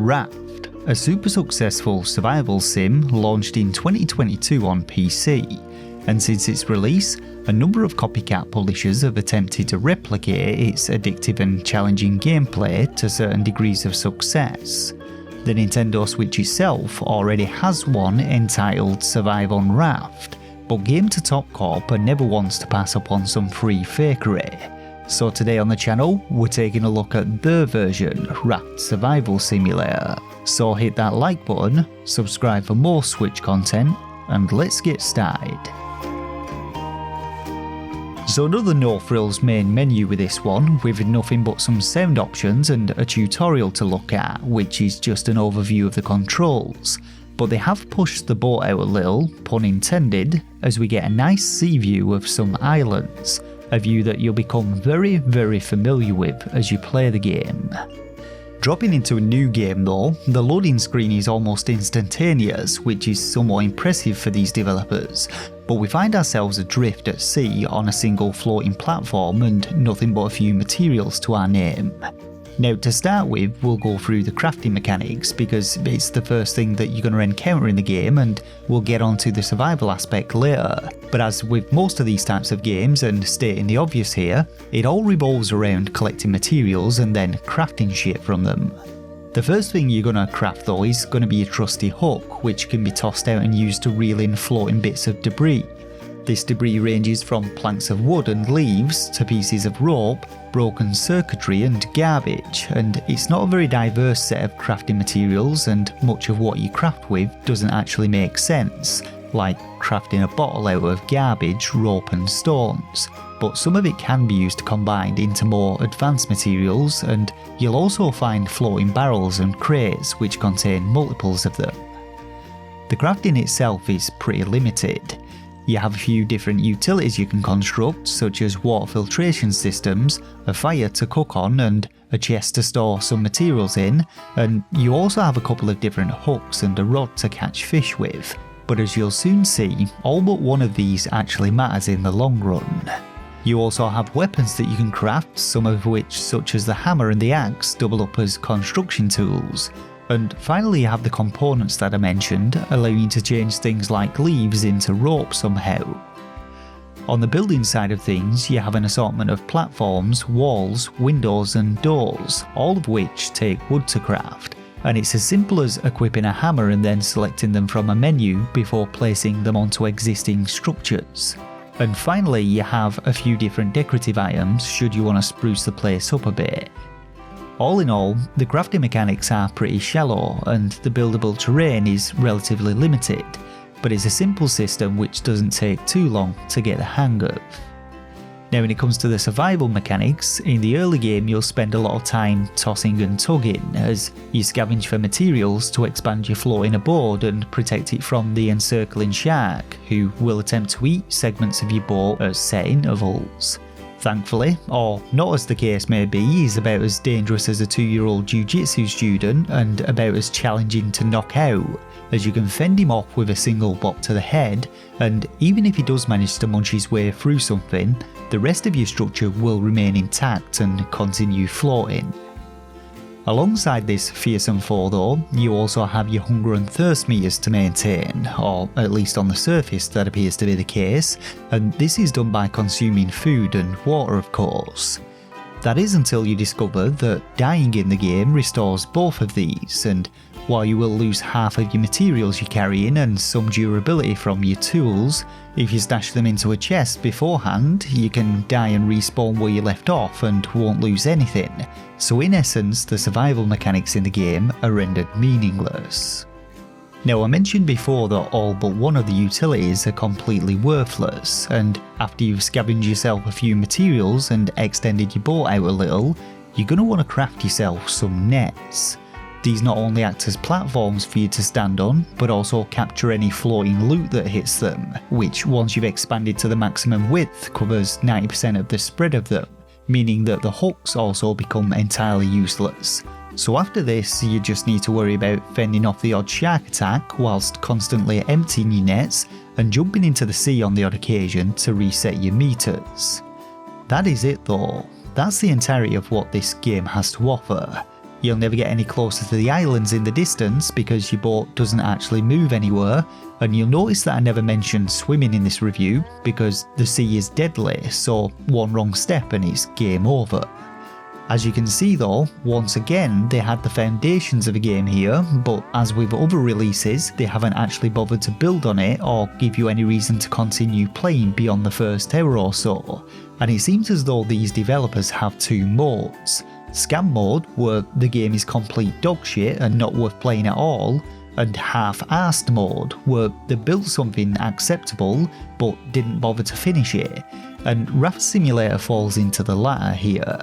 Raft, a super successful survival sim launched in 2022 on PC, and since its release, a number of copycat publishers have attempted to replicate its addictive and challenging gameplay to certain degrees of success. The Nintendo Switch itself already has one entitled Survive on Raft, but GameToTop Corp are never wants to pass up on some free fakery. So today on the channel, we're taking a look at their version, Raft Survival Simulator. So hit that like button, subscribe for more Switch content, and let's get started. So another no frills main menu with this one, with nothing but some sound options and a tutorial to look at, which is just an overview of the controls. But they have pushed the boat out a little, pun intended, as we get a nice sea view of some islands, a view that you'll become very familiar with as you play the game. Dropping into a new game though, the loading screen is almost instantaneous, which is somewhat impressive for these developers, but we find ourselves adrift at sea on a single floating platform and nothing but a few materials to our name. Now to start with, we'll go through the crafting mechanics because it's the first thing that you're going to encounter in the game, and we'll get onto the survival aspect later. But as with most of these types of games, and stating the obvious here, it all revolves around collecting materials and then crafting shit from them. The first thing you're going to craft though is going to be a trusty hook, which can be tossed out and used to reel in floating bits of debris. This debris ranges from planks of wood and leaves to pieces of rope, broken circuitry and garbage, and it's not a very diverse set of crafting materials, and much of what you craft with doesn't actually make sense, like crafting a bottle out of garbage, rope and stones, but some of it can be used combined into more advanced materials, and you'll also find floating barrels and crates which contain multiples of them. The crafting itself is pretty limited. You have a few different utilities you can construct, such as water filtration systems, a fire to cook on, and a chest to store some materials in, and you also have a couple of different hooks and a rod to catch fish with, but as you'll soon see, all but one of these actually matters in the long run. You also have weapons that you can craft, some of which, such as the hammer and the axe, double up as construction tools. And finally you have the components that I mentioned, allowing you to change things like leaves into rope somehow. On the building side of things, you have an assortment of platforms, walls, windows and doors, all of which take wood to craft, and it's as simple as equipping a hammer and then selecting them from a menu before placing them onto existing structures. And finally you have a few different decorative items should you want to spruce the place up a bit. All in all, the crafting mechanics are pretty shallow and the buildable terrain is relatively limited, but it's a simple system which doesn't take too long to get the hang of. Now when it comes to the survival mechanics, in the early game you'll spend a lot of time tossing and tugging as you scavenge for materials to expand your floating aboard and protect it from the encircling shark, who will attempt to eat segments of your boat at set intervals. Thankfully, or not as the case may be, he's about as dangerous as a 2-year-old jiu-jitsu student and about as challenging to knock out, as you can fend him off with a single bop to the head, and even if he does manage to munch his way through something, the rest of your structure will remain intact and continue floating. Alongside this fearsome foe though, you also have your hunger and thirst meters to maintain, or at least on the surface that appears to be the case, and this is done by consuming food and water of course. That is until you discover that dying in the game restores both of these, and while you will lose half of your materials you're carrying and some durability from your tools, if you stash them into a chest beforehand, you can die and respawn where you left off and won't lose anything. So in essence, the survival mechanics in the game are rendered meaningless. Now I mentioned before that all but one of the utilities are completely worthless, and after you've scavenged yourself a few materials and extended your boat out a little, you're going to want to craft yourself some nets. These not only act as platforms for you to stand on, but also capture any floating loot that hits them, which once you've expanded to the maximum width covers 90% of the spread of them, meaning that the hooks also become entirely useless. So after this, you just need to worry about fending off the odd shark attack whilst constantly emptying your nets and jumping into the sea on the odd occasion to reset your meters. That is it though. That's the entirety of what this game has to offer. You'll never get any closer to the islands in the distance because your boat doesn't actually move anywhere, and you'll notice that I never mentioned swimming in this review because the sea is deadly, so one wrong step and it's game over. As you can see though, once again they had the foundations of a game here, but as with other releases, they haven't actually bothered to build on it or give you any reason to continue playing beyond the first hour or so. And it seems as though these developers have two modes. Scam mode, where the game is complete dogshit and not worth playing at all, and half-arsed mode, where they built something acceptable but didn't bother to finish it, and Raft Simulator falls into the latter here.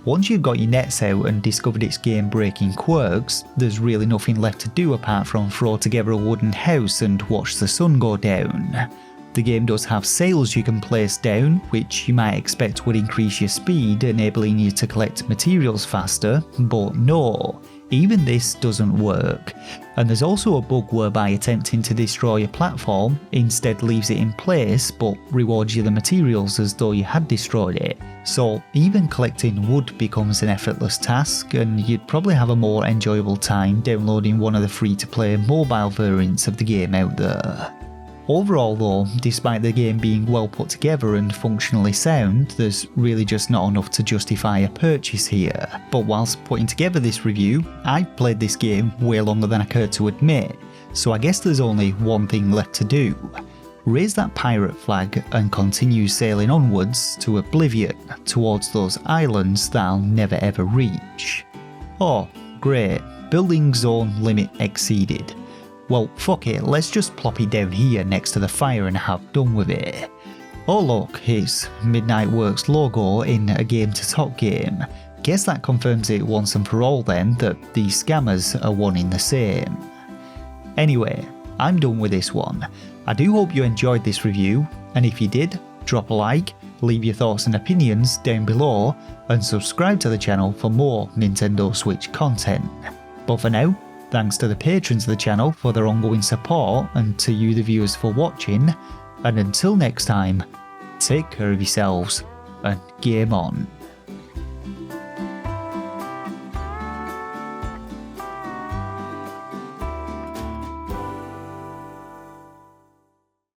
Once you've got your nets out and discovered its game-breaking quirks, there's really nothing left to do apart from throw together a wooden house and watch the sun go down. The game does have sails you can place down, which you might expect would increase your speed, enabling you to collect materials faster, but no, even this doesn't work. And there's also a bug whereby attempting to destroy your platform instead leaves it in place but rewards you the materials as though you had destroyed it. So even collecting wood becomes an effortless task, and you'd probably have a more enjoyable time downloading one of the free-to-play mobile variants of the game out there. Overall though, despite the game being well put together and functionally sound, there's really just not enough to justify a purchase here. But whilst putting together this review, I've played this game way longer than I care to admit, so I guess there's only one thing left to do. Raise that pirate flag and continue sailing onwards to oblivion, towards those islands that I'll never ever reach. Oh, great, building zone limit exceeded. Well, fuck it, let's just plop it down here next to the fire and have done with it. Oh look, it's Midnight Works logo in a GameToTop game. Guess that confirms it once and for all then that these scammers are one in the same. Anyway, I'm done with this one. I do hope you enjoyed this review, and if you did, drop a like, leave your thoughts and opinions down below, and subscribe to the channel for more Nintendo Switch content. But for now, thanks to the patrons of the channel for their ongoing support, and to you the viewers for watching, and until next time, take care of yourselves, and game on.